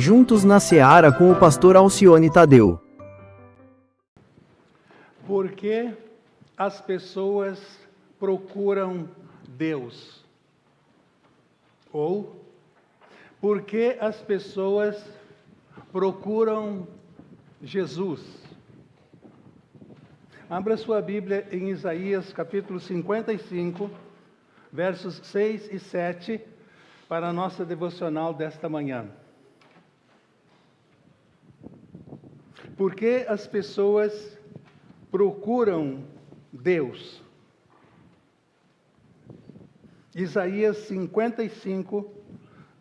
Juntos na Seara com o pastor Alcione Tadeu. Por que as pessoas procuram Deus? Ou, por que as pessoas procuram Jesus? Abra sua Bíblia em Isaías capítulo 55, versos 6 e 7, para a nossa devocional desta manhã. Por que as pessoas procuram Deus? Isaías 55,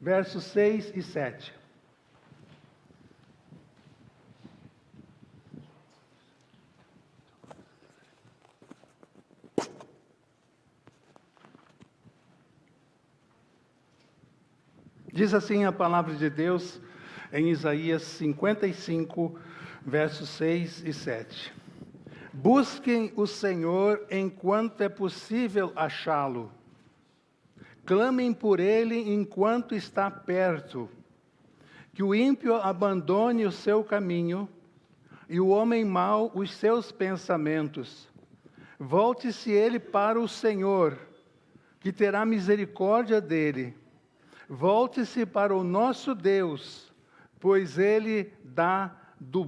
versos 6 e 7. Diz assim a palavra de Deus em Isaías 55, versos 6 e 7. Busquem o Senhor enquanto é possível achá-lo. Clamem por ele enquanto está perto. Que o ímpio abandone o seu caminho e o homem mau os seus pensamentos. Volte-se ele para o Senhor, que terá misericórdia dele. Volte-se para o nosso Deus, pois ele dá de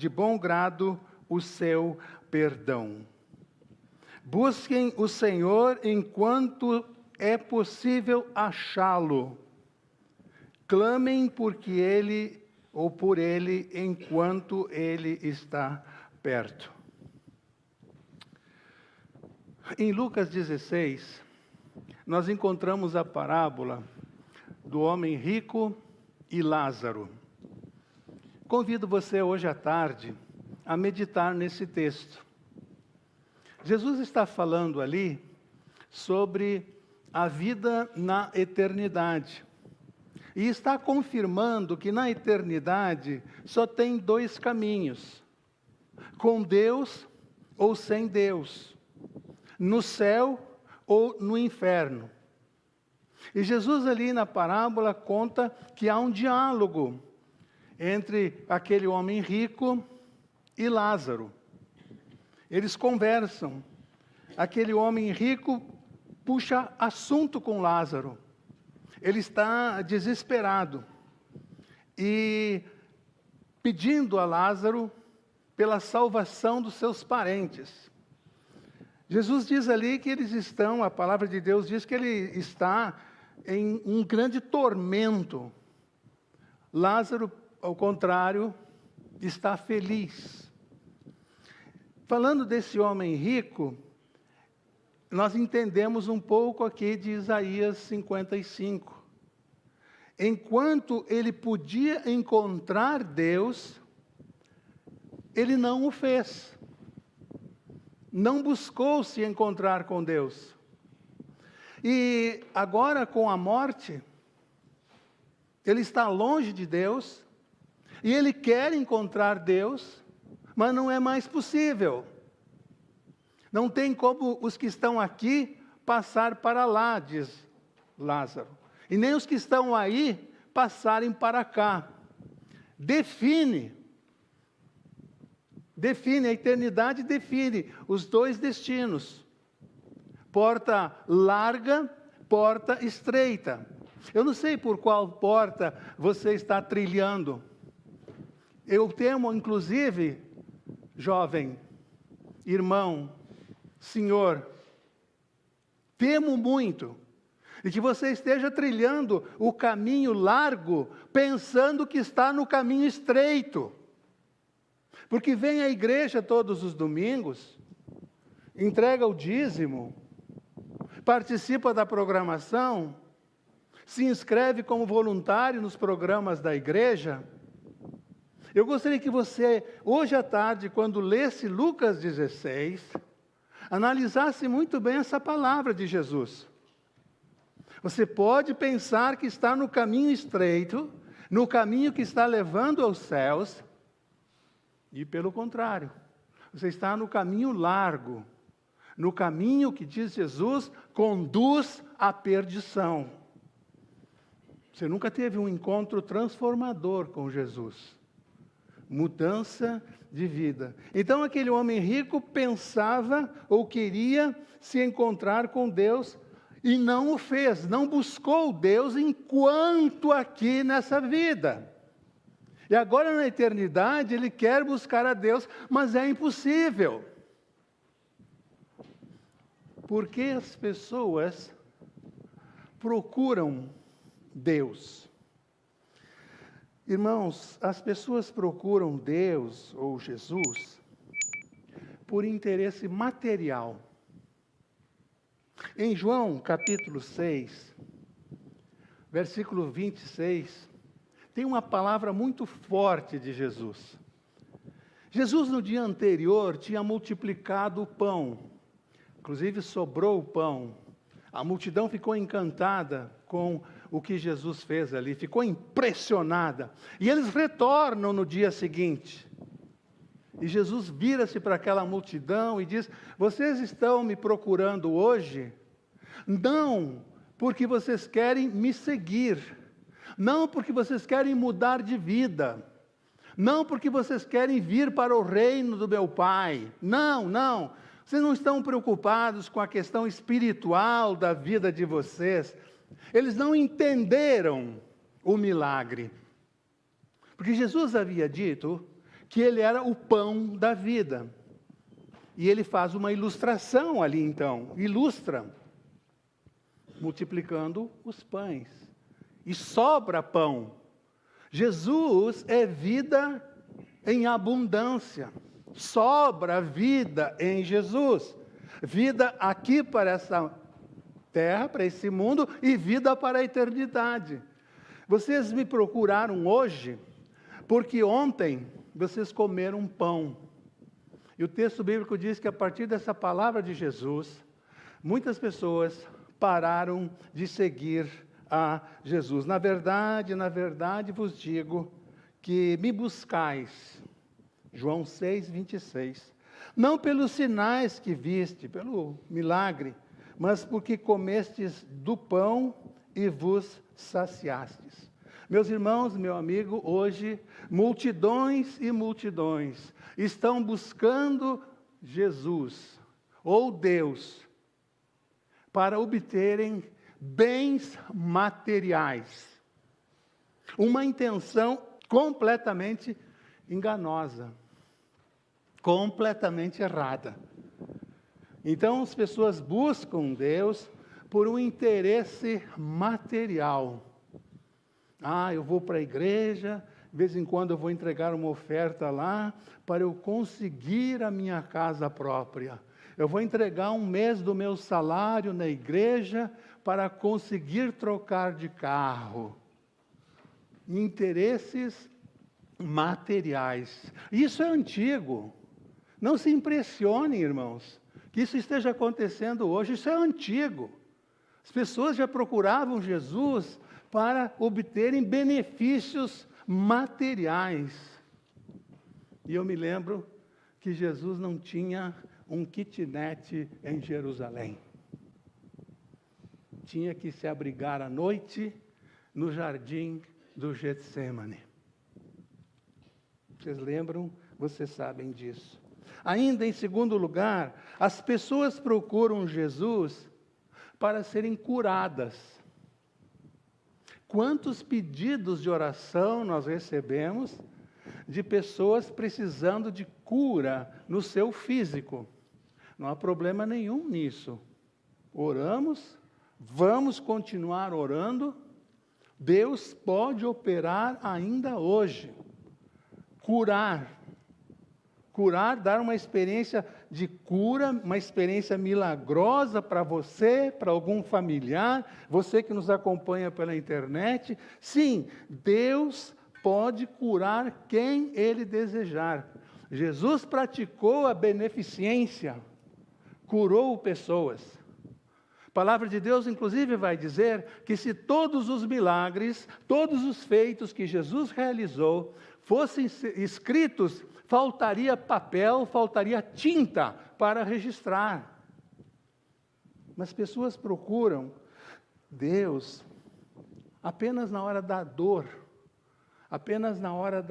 bom grado o seu perdão. Busquem o Senhor enquanto é possível achá-lo. Clamem por ele enquanto ele está perto. Em Lucas 16, nós encontramos a parábola do homem rico e Lázaro. Convido você hoje à tarde a meditar nesse texto. Jesus está falando ali sobre a vida na eternidade. E está confirmando que na eternidade só tem dois caminhos: com Deus ou sem Deus, no céu ou no inferno. E Jesus ali na parábola conta que há um diálogo entre aquele homem rico e Lázaro. Eles conversam. Aquele homem rico puxa assunto com Lázaro. Ele está desesperado e pedindo a Lázaro pela salvação dos seus parentes. Jesus diz ali que eles estão, a palavra de Deus diz que ele está em um grande tormento. Lázaro, ao contrário, está feliz. Falando desse homem rico, nós entendemos um pouco aqui de Isaías 55. Enquanto ele podia encontrar Deus, ele não o fez. Não buscou se encontrar com Deus. E agora, com a morte, ele está longe de Deus, e ele quer encontrar Deus, mas não é mais possível. Não tem como os que estão aqui passar para lá, diz Lázaro. E nem os que estão aí passarem para cá. Define, a eternidade define os dois destinos. Porta larga, porta estreita. Eu não sei por qual porta você está trilhando. Eu temo, inclusive, jovem, irmão, senhor, temo muito de que você esteja trilhando o caminho largo, pensando que está no caminho estreito. Porque vem à igreja todos os domingos, entrega o dízimo, participa da programação, se inscreve como voluntário nos programas da igreja. Eu gostaria que você, hoje à tarde, quando lesse Lucas 16, analisasse muito bem essa palavra de Jesus. Você pode pensar que está no caminho estreito, no caminho que está levando aos céus, e pelo contrário, você está no caminho largo, no caminho que, diz Jesus, conduz à perdição. Você nunca teve um encontro transformador com Jesus. Mudança de vida. Então aquele homem rico pensava ou queria se encontrar com Deus e não o fez, não buscou Deus enquanto aqui nessa vida. E agora na eternidade ele quer buscar a Deus, mas é impossível. Porque as pessoas procuram Deus. Irmãos, as pessoas procuram Deus ou Jesus por interesse material. Em João capítulo 6, versículo 26, tem uma palavra muito forte de Jesus. Jesus no dia anterior tinha multiplicado o pão, inclusive sobrou o pão. A multidão ficou encantada com o que Jesus fez ali, ficou impressionada. E eles retornam no dia seguinte. E Jesus vira-se para aquela multidão e diz: vocês estão me procurando hoje? Não porque vocês querem me seguir. Não porque vocês querem mudar de vida. Não porque vocês querem vir para o reino do meu Pai. Não, não. Vocês não estão preocupados com a questão espiritual da vida de vocês. Eles não entenderam o milagre. Porque Jesus havia dito que ele era o pão da vida. E ele faz uma ilustração ali então. Ilustra. Multiplicando os pães. E sobra pão. Jesus é vida em abundância. Sobra vida em Jesus. Vida aqui para essa terra, para esse mundo, e vida para a eternidade. Vocês me procuraram hoje, porque ontem vocês comeram pão. E o texto bíblico diz que a partir dessa palavra de Jesus, muitas pessoas pararam de seguir a Jesus. Na verdade vos digo que me buscais, João 6, 26, não pelos sinais que viste, pelo milagre, mas porque comestes do pão e vos saciastes. Meus irmãos, meu amigo, hoje, multidões e multidões estão buscando Jesus, ou Deus, para obterem bens materiais. Uma intenção completamente enganosa, completamente errada. Então as pessoas buscam Deus por um interesse material. Eu vou para a igreja, de vez em quando eu vou entregar uma oferta lá, para eu conseguir a minha casa própria. Eu vou entregar um mês do meu salário na igreja, para conseguir trocar de carro. Interesses materiais. Isso é antigo. Não se impressionem, irmãos, que isso esteja acontecendo hoje. Isso é antigo. As pessoas já procuravam Jesus para obterem benefícios materiais. E eu me lembro que Jesus não tinha um kitnet em Jerusalém. Tinha que se abrigar à noite no jardim do Getsemane. Vocês lembram? Vocês sabem disso. Ainda em segundo lugar, as pessoas procuram Jesus para serem curadas. Quantos pedidos de oração nós recebemos de pessoas precisando de cura no seu físico? Não há problema nenhum nisso. Oramos, vamos continuar orando. Deus pode operar ainda hoje. Curar, dar uma experiência de cura, uma experiência milagrosa para você, para algum familiar, você que nos acompanha pela internet. Sim, Deus pode curar quem Ele desejar. Jesus praticou a beneficência, curou pessoas. A palavra de Deus, inclusive, vai dizer que se todos os milagres, todos os feitos que Jesus realizou, fossem escritos, faltaria papel, faltaria tinta para registrar. Mas pessoas procuram Deus apenas na hora da dor, apenas na hora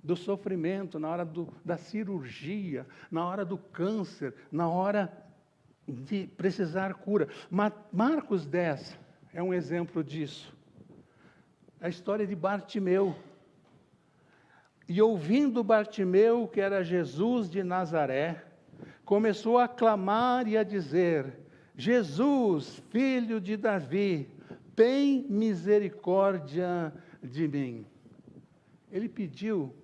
do sofrimento, na hora da cirurgia, na hora do câncer, na hora de precisar cura. Marcos 10 é um exemplo disso. A história de Bartimeu. E ouvindo Bartimeu, que era Jesus de Nazaré, começou a clamar e a dizer: Jesus, filho de Davi, tem misericórdia de mim. Ele pediu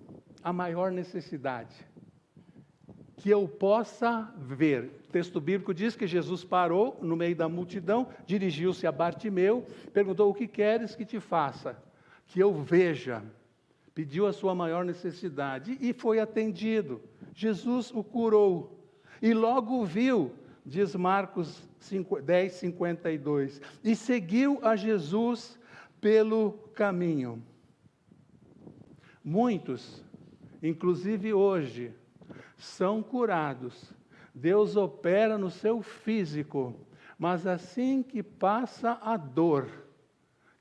a maior necessidade, que eu possa ver. O texto bíblico diz que Jesus parou no meio da multidão, dirigiu-se a Bartimeu, perguntou: o que queres que te faça? Que eu veja. Pediu a sua maior necessidade e foi atendido. Jesus o curou e logo o viu, diz Marcos 10, 52, e seguiu a Jesus pelo caminho. Muitos, inclusive hoje, são curados. Deus opera no seu físico, mas assim que passa a dor,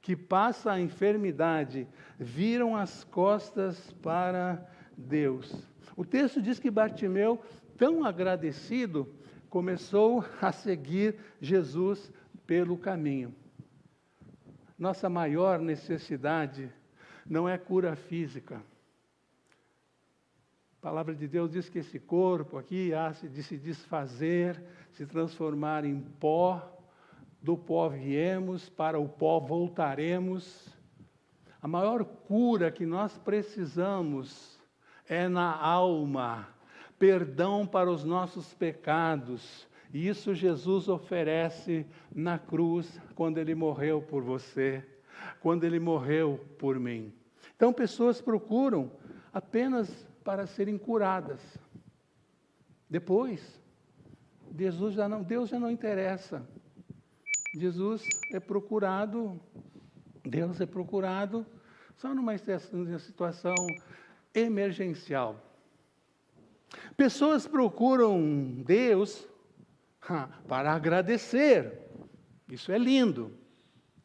que passa a enfermidade, viram as costas para Deus. O texto diz que Bartimeu, tão agradecido, começou a seguir Jesus pelo caminho. Nossa maior necessidade não é cura física. A palavra de Deus diz que esse corpo aqui há de se desfazer, se transformar em pó. Do pó viemos, para o pó voltaremos. A maior cura que nós precisamos é na alma, perdão para os nossos pecados. E isso Jesus oferece na cruz, quando Ele morreu por você, quando Ele morreu por mim. Então, pessoas procuram apenas para serem curadas. Depois, Deus já não interessa. Jesus é procurado, Deus é procurado só numa situação emergencial. Pessoas procuram Deus para agradecer. Isso é lindo,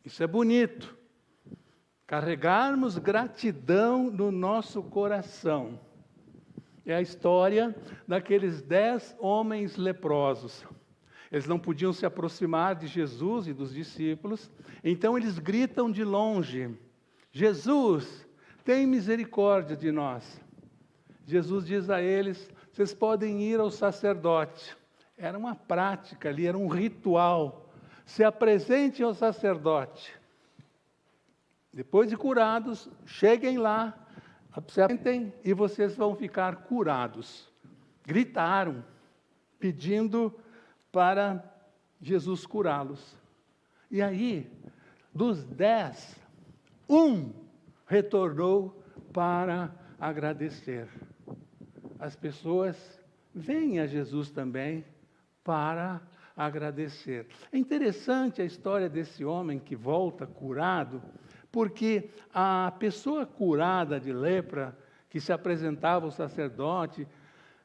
isso é bonito. Carregarmos gratidão no nosso coração. É a história daqueles 10 homens leprosos. Eles não podiam se aproximar de Jesus e dos discípulos, então eles gritam de longe: Jesus, tem misericórdia de nós. Jesus diz a eles: vocês podem ir ao sacerdote. Era uma prática ali, era um ritual. Se apresentem ao sacerdote. Depois de curados, cheguem lá, se apresentem e vocês vão ficar curados. Gritaram, pedindo para Jesus curá-los. E aí, dos 10, um retornou para agradecer. As pessoas vêm a Jesus também para agradecer. É interessante a história desse homem que volta curado, porque a pessoa curada de lepra, que se apresentava ao sacerdote,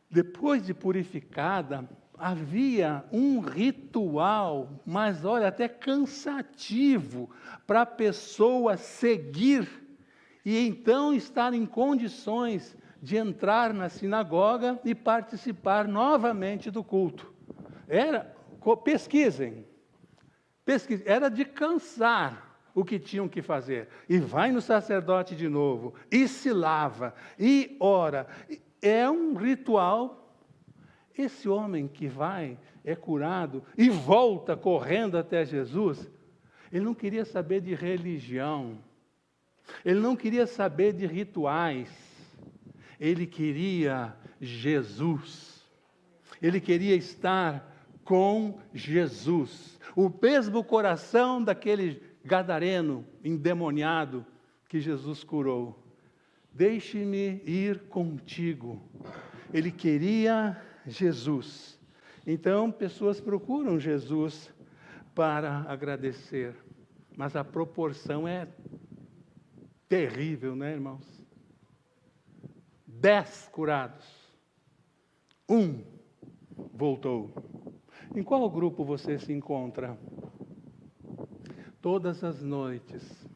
depois de purificada, havia um ritual, mas olha, até cansativo, para a pessoa seguir e então estar em condições de entrar na sinagoga e participar novamente do culto. Pesquisem, era de cansar o que tinham que fazer. E vai no sacerdote de novo, e se lava, e ora. É um ritual. Esse homem que vai, é curado e volta correndo até Jesus, ele não queria saber de religião, ele não queria saber de rituais, ele queria Jesus, ele queria estar com Jesus, o mesmo coração daquele gadareno endemoniado que Jesus curou. Deixe-me ir contigo. Ele queria Jesus. Então, pessoas procuram Jesus para agradecer, mas a proporção é terrível, né, irmãos? 10 curados, 1 voltou. Em qual grupo você se encontra? Todas as noites,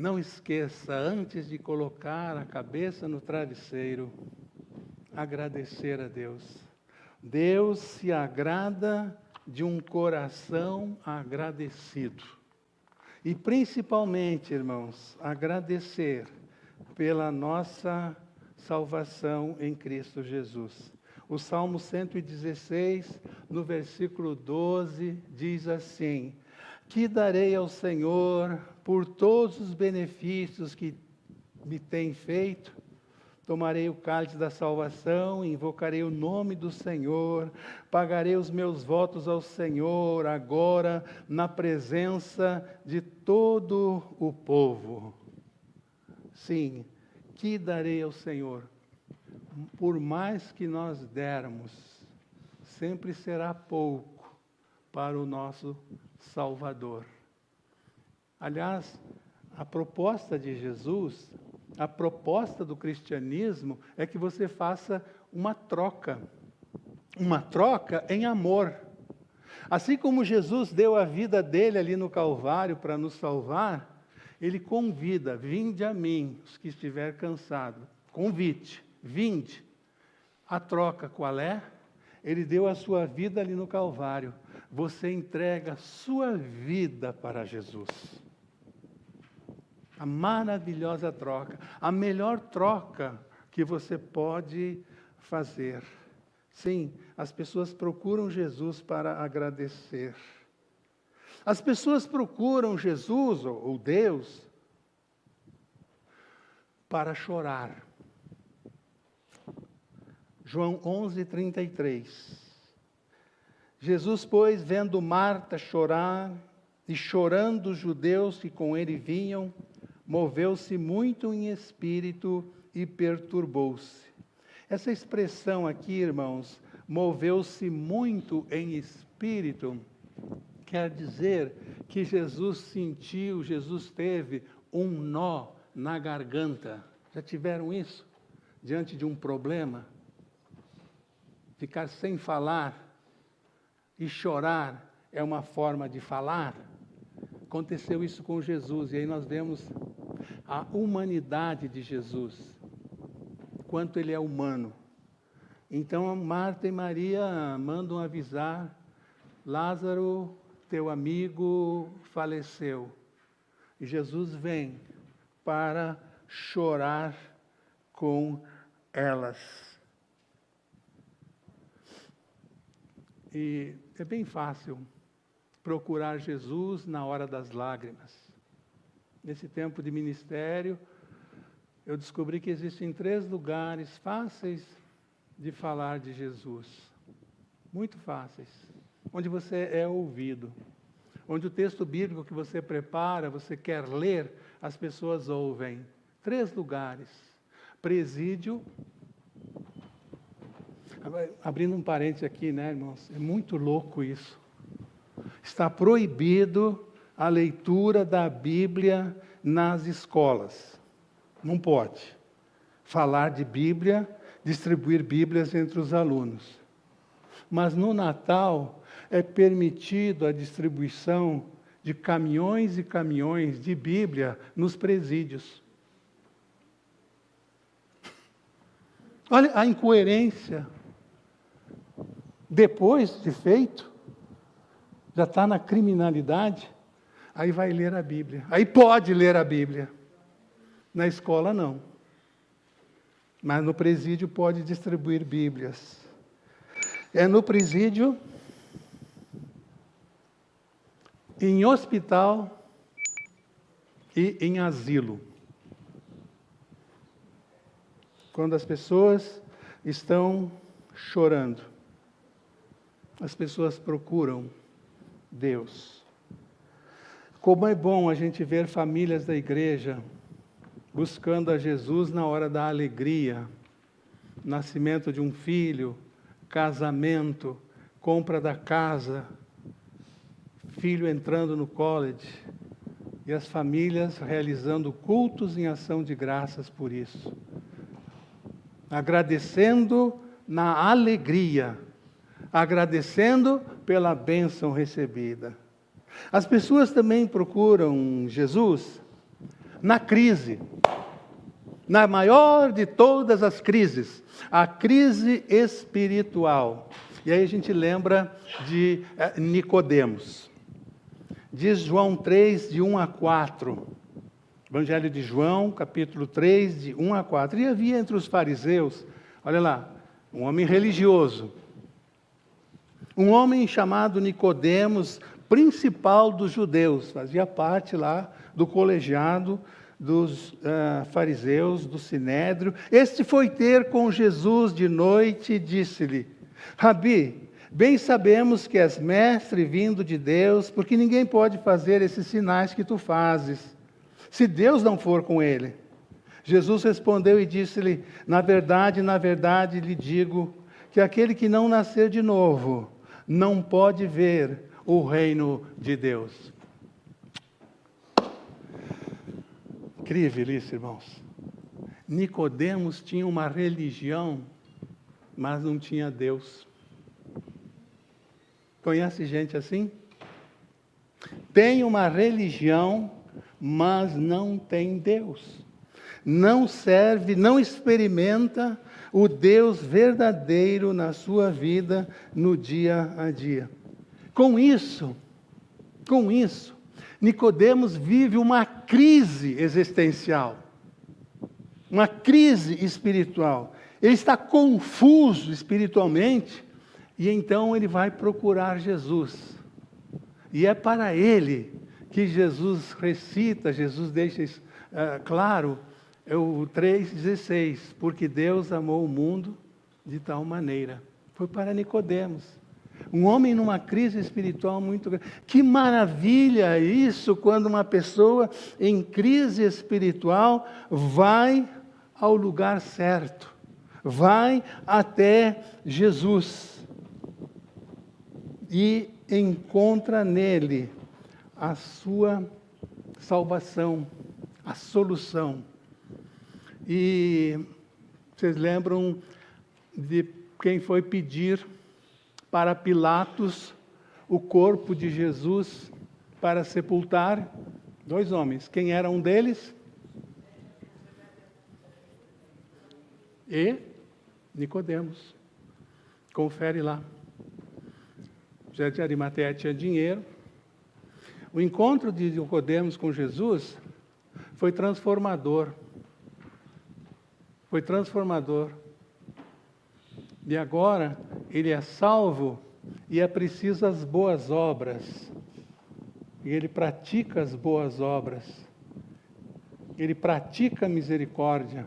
não esqueça, antes de colocar a cabeça no travesseiro, agradecer a Deus. Deus se agrada de um coração agradecido. E principalmente, irmãos, agradecer pela nossa salvação em Cristo Jesus. O Salmo 116, no versículo 12, diz assim: que darei ao Senhor por todos os benefícios que me tem feito? Tomarei o cálice da salvação, invocarei o nome do Senhor, pagarei os meus votos ao Senhor, agora na presença de todo o povo. Sim, que darei ao Senhor? Por mais que nós dermos, sempre será pouco para o nosso Salvador. Aliás, a proposta de Jesus, a proposta do cristianismo é que você faça uma troca em amor. Assim como Jesus deu a vida dele ali no Calvário para nos salvar, ele convida: vinde a mim, os que estiver cansado. Convite, vinde. A troca qual é? Ele deu a sua vida ali no Calvário. Você entrega a sua vida para Jesus. A maravilhosa troca, a melhor troca que você pode fazer. Sim, as pessoas procuram Jesus para agradecer. As pessoas procuram Jesus, ou Deus, para chorar. João 11:33. Jesus, pois, vendo Marta chorar, e chorando os judeus que com ele vinham, moveu-se muito em espírito e perturbou-se. Essa expressão aqui, irmãos, moveu-se muito em espírito, quer dizer que Jesus sentiu, Jesus teve um nó na garganta. Já tiveram isso? Diante de um problema? Ficar sem falar e chorar é uma forma de falar? Aconteceu isso com Jesus, e aí nós vemos a humanidade de Jesus, quanto ele é humano. Então, Marta e Maria mandam avisar: Lázaro, teu amigo, faleceu. E Jesus vem para chorar com elas. E é bem fácil procurar Jesus na hora das lágrimas. Nesse tempo de ministério, eu descobri que existem 3 lugares fáceis de falar de Jesus. Muito fáceis. Onde você é ouvido. Onde o texto bíblico que você prepara, você quer ler, as pessoas ouvem. 3 lugares. Presídio. Abrindo um parênteses aqui, né, irmãos? É muito louco isso. Está proibido a leitura da Bíblia nas escolas. Não pode falar de Bíblia, distribuir Bíblias entre os alunos. Mas no Natal é permitido a distribuição de caminhões e caminhões de Bíblia nos presídios. Olha a incoerência. Depois de feito, já está na criminalidade, aí vai ler a Bíblia. Aí pode ler a Bíblia. Na escola, não. Mas no presídio pode distribuir Bíblias. É no presídio, em hospital e em asilo. Quando as pessoas estão chorando, as pessoas procuram Deus. Como é bom a gente ver famílias da igreja buscando a Jesus na hora da alegria, nascimento de um filho, casamento, compra da casa, filho entrando no college, e as famílias realizando cultos em ação de graças por isso. Agradecendo na alegria, agradecendo pela bênção recebida. As pessoas também procuram Jesus na crise, na maior de todas as crises, a crise espiritual. E aí a gente lembra de Nicodemos. Diz João 3, de 1 a 4. Evangelho de João, capítulo 3, de 1 a 4. E havia entre os fariseus, olha lá, um homem religioso, um homem chamado Nicodemos, principal dos judeus, fazia parte lá do colegiado dos fariseus, do sinédrio. Este foi ter com Jesus de noite e disse-lhe: Rabi, bem sabemos que és mestre vindo de Deus, porque ninguém pode fazer esses sinais que tu fazes, se Deus não for com ele. Jesus respondeu e disse-lhe: na verdade lhe digo, que aquele que não nascer de novo, não pode ver o reino de Deus. Incrível isso, irmãos. Nicodemos tinha uma religião, mas não tinha Deus. Conhece gente assim? Tem uma religião, mas não tem Deus. Não serve, não experimenta o Deus verdadeiro na sua vida, no dia a dia. Com isso, Nicodemos vive uma crise existencial, uma crise espiritual. Ele está confuso espiritualmente, e então ele vai procurar Jesus. E é para ele que Jesus recita, Jesus deixa claro, o 3,16, porque Deus amou o mundo de tal maneira. Foi para Nicodemos, um homem numa crise espiritual muito grande. Que maravilha isso, quando uma pessoa em crise espiritual vai ao lugar certo, vai até Jesus e encontra nele a sua salvação, a solução. E vocês lembram de quem foi pedir para Pilatos o corpo de Jesus para sepultar? 2 homens. Quem era um deles? E Nicodemos. Confere lá. José de Arimateia tinha dinheiro. O encontro de Nicodemos com Jesus foi transformador. Foi transformador. E agora ele é salvo e é preciso as boas obras. E ele pratica as boas obras. Ele pratica a misericórdia.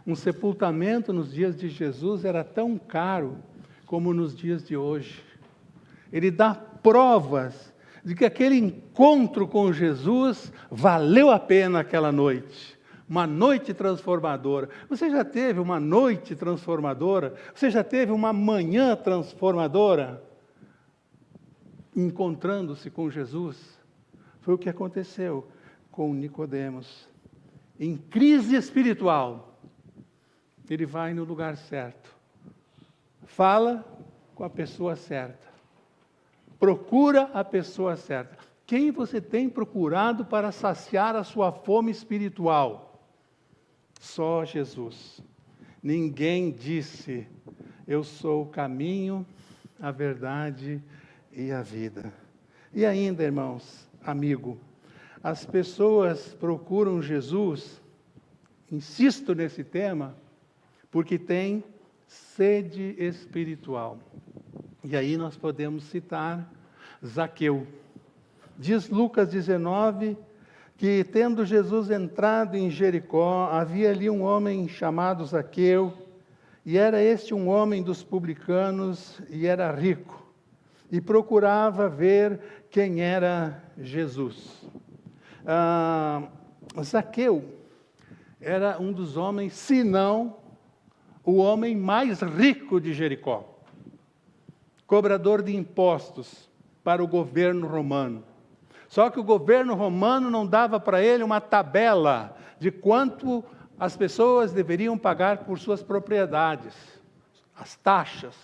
Um sepultamento nos dias de Jesus era tão caro como nos dias de hoje. Ele dá provas de que aquele encontro com Jesus valeu a pena aquela noite. Uma noite transformadora. Você já teve uma noite transformadora? Você já teve uma manhã transformadora? Encontrando-se com Jesus? Foi o que aconteceu com Nicodemos. Em crise espiritual, ele vai no lugar certo. Fala com a pessoa certa. Procura a pessoa certa. Quem você tem procurado para saciar a sua fome espiritual? Só Jesus. Ninguém disse: eu sou o caminho, a verdade e a vida. E ainda, irmãos, amigo, as pessoas procuram Jesus, insisto nesse tema, porque têm sede espiritual. E aí nós podemos citar Zaqueu. Diz Lucas 19, que tendo Jesus entrado em Jericó, havia ali um homem chamado Zaqueu, e era este um homem dos publicanos, e era rico, e procurava ver quem era Jesus. Zaqueu era um dos homens, se não o homem mais rico de Jericó, cobrador de impostos para o governo romano. Só que o governo romano não dava para ele uma tabela de quanto as pessoas deveriam pagar por suas propriedades, as taxas.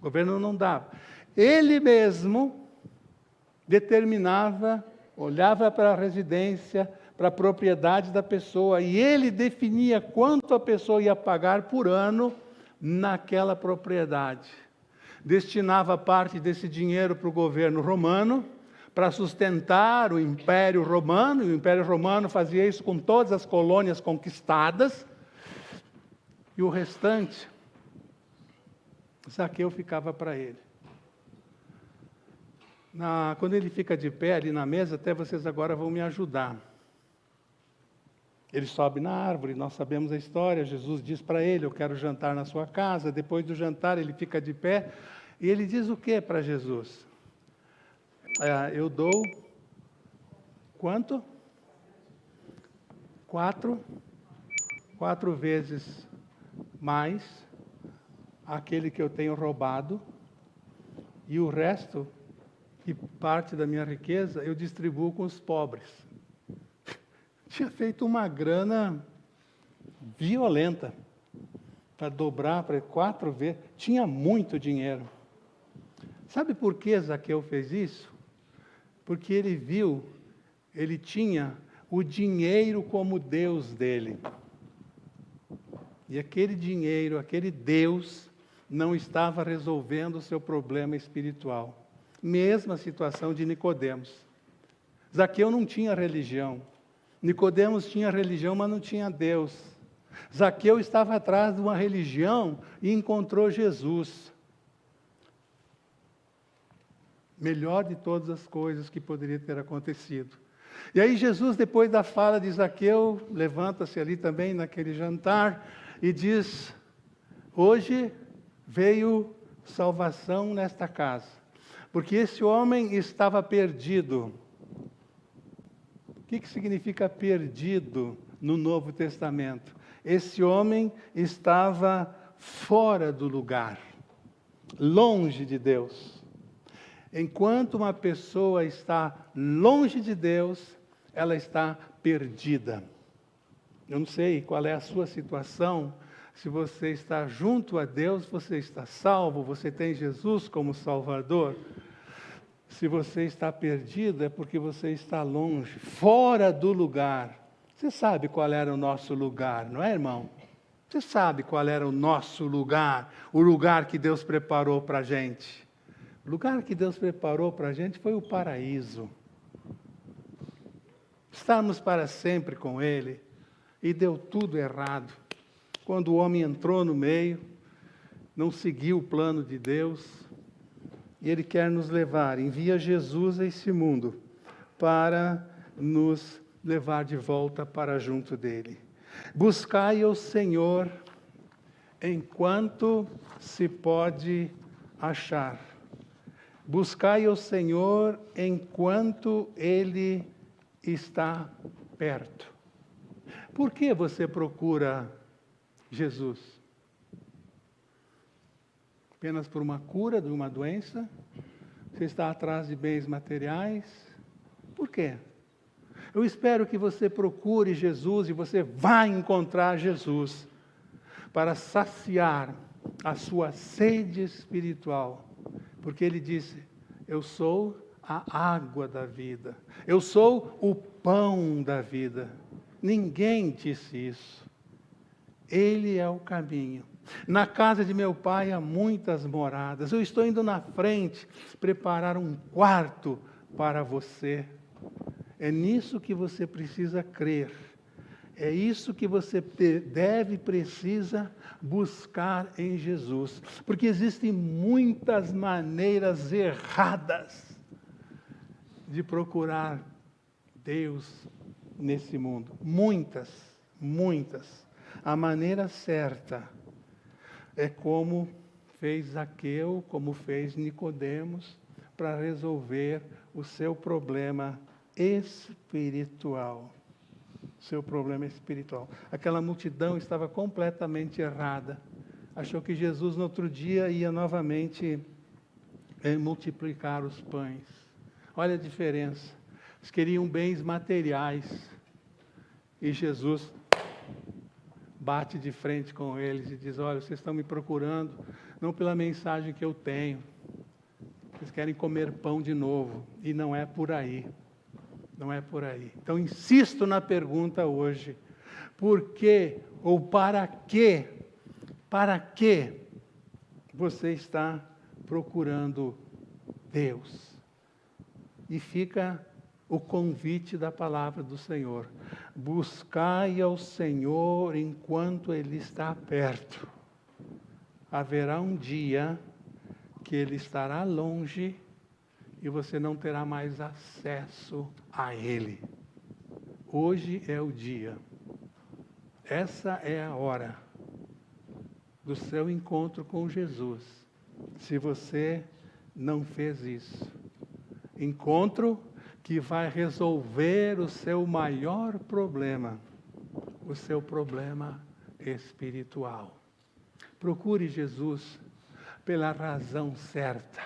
O governo não dava. Ele mesmo determinava, olhava para a residência, para a propriedade da pessoa, e ele definia quanto a pessoa ia pagar por ano naquela propriedade. Destinava parte desse dinheiro para o governo romano, para sustentar o Império Romano, e o Império Romano fazia isso com todas as colônias conquistadas, e o restante, Zaqueu ficava para ele. Quando ele fica de pé ali na mesa, até vocês agora vão me ajudar. Ele sobe na árvore, nós sabemos a história, Jesus diz para ele, eu quero jantar na sua casa. Depois do jantar ele fica de pé, e ele diz o que para Jesus? Eu dou, quanto? 4 vezes mais aquele que eu tenho roubado, e o resto, que parte da minha riqueza, eu distribuo com os pobres. Tinha feito uma grana violenta, para dobrar, para 4 vezes, tinha muito dinheiro. Sabe por que Zaqueu fez isso? Porque ele viu, ele tinha o dinheiro como Deus dele. E aquele dinheiro, aquele Deus, não estava resolvendo o seu problema espiritual. Mesma situação de Nicodemos. Zaqueu não tinha religião. Nicodemos tinha religião, mas não tinha Deus. Zaqueu estava atrás de uma religião e encontrou Jesus. Melhor de todas as coisas que poderia ter acontecido. E aí Jesus, depois da fala de Zaqueu, levanta-se ali também naquele jantar e diz, hoje veio salvação nesta casa, porque esse homem estava perdido. O que significa perdido no Novo Testamento? Esse homem estava fora do lugar, longe de Deus. Enquanto uma pessoa está longe de Deus, ela está perdida. Eu não sei qual é a sua situação, se você está junto a Deus, você está salvo, você tem Jesus como Salvador. Se você está perdido, é porque você está longe, fora do lugar. Você sabe qual era o nosso lugar, não é, irmão? Você sabe qual era o nosso lugar, o lugar que Deus preparou para a gente. O lugar que Deus preparou para a gente foi o paraíso. Estarmos para sempre com Ele, e deu tudo errado. Quando o homem entrou no meio, não seguiu o plano de Deus, e Ele quer nos levar, envia Jesus a esse mundo, para nos levar de volta para junto dEle. Buscai o Senhor, enquanto se pode achar. Buscai o Senhor, enquanto Ele está perto. Por que você procura Jesus? Apenas por uma cura de uma doença? Você está atrás de bens materiais? Por quê? Eu espero que você procure Jesus e você vai encontrar Jesus para saciar a sua sede espiritual. Porque Ele disse, eu sou a água da vida. Eu sou o pão da vida. Ninguém disse isso. Ele é o caminho. Na casa de meu pai há muitas moradas. Eu estou indo na frente preparar um quarto para você. É nisso que você precisa crer. É isso que você precisa buscar em Jesus. Porque existem muitas maneiras erradas de procurar Deus nesse mundo. Muitas. A maneira certa é como fez Zaqueu, como fez Nicodemos, para resolver o seu problema espiritual. Seu problema espiritual. Aquela multidão estava completamente errada. Achou que Jesus no outro dia ia novamente multiplicar os pães. Olha a diferença. Eles queriam bens materiais. E Jesus bate de frente com eles e diz, olha, vocês estão me procurando, não pela mensagem que eu tenho. Vocês querem comer pão de novo. E não é por aí. Não é por aí. Então, insisto na pergunta hoje. Por que ou para que você está procurando Deus? E fica o convite da palavra do Senhor. Buscai ao Senhor enquanto Ele está perto. Haverá um dia que Ele estará longe e você não terá mais acesso a Ele. Hoje é o dia. Essa é a hora do seu encontro com Jesus. Se você não fez isso. Encontro que vai resolver o seu maior problema, o seu problema espiritual. Procure Jesus pela razão certa,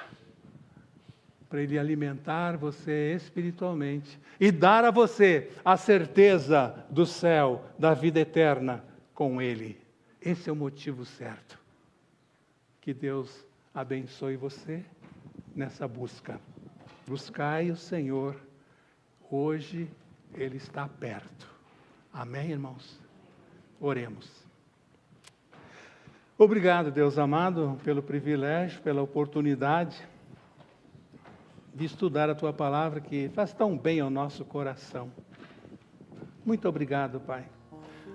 para Ele alimentar você espiritualmente e dar a você a certeza do céu, da vida eterna com Ele. Esse é o motivo certo. Que Deus abençoe você nessa busca. Buscai o Senhor, hoje Ele está perto. Amém, irmãos? Oremos. Obrigado, Deus amado, pelo privilégio, pela oportunidade de estudar a Tua Palavra, que faz tão bem ao nosso coração. Muito obrigado, Pai.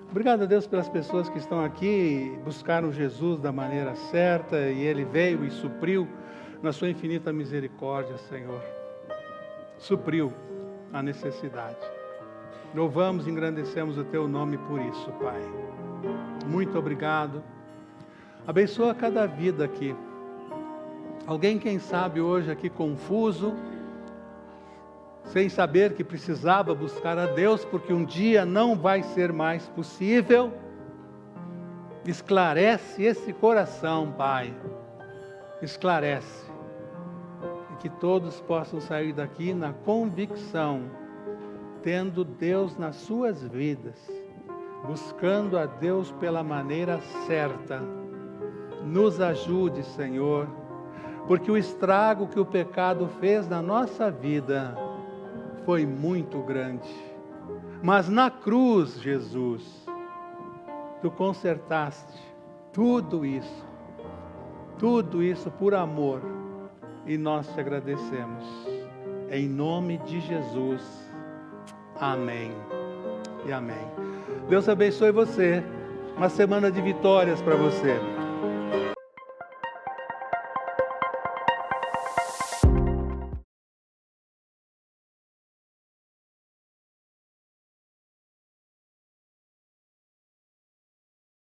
Obrigado a Deus pelas pessoas que estão aqui, buscaram Jesus da maneira certa, e Ele veio e supriu na sua infinita misericórdia, Senhor. Supriu a necessidade. Louvamos e engrandecemos o Teu nome por isso, Pai. Muito obrigado. Abençoa cada vida aqui. Alguém, quem sabe, hoje aqui confuso, sem saber que precisava buscar a Deus, porque um dia não vai ser mais possível. Esclarece esse coração, Pai. Esclarece. E que todos possam sair daqui na convicção, tendo Deus nas suas vidas, buscando a Deus pela maneira certa. Nos ajude, Senhor, porque o estrago que o pecado fez na nossa vida foi muito grande. Mas na cruz, Jesus, Tu consertaste tudo isso por amor, e nós Te agradecemos. Em nome de Jesus. Amém e amém. Deus abençoe você. Uma semana de vitórias para você.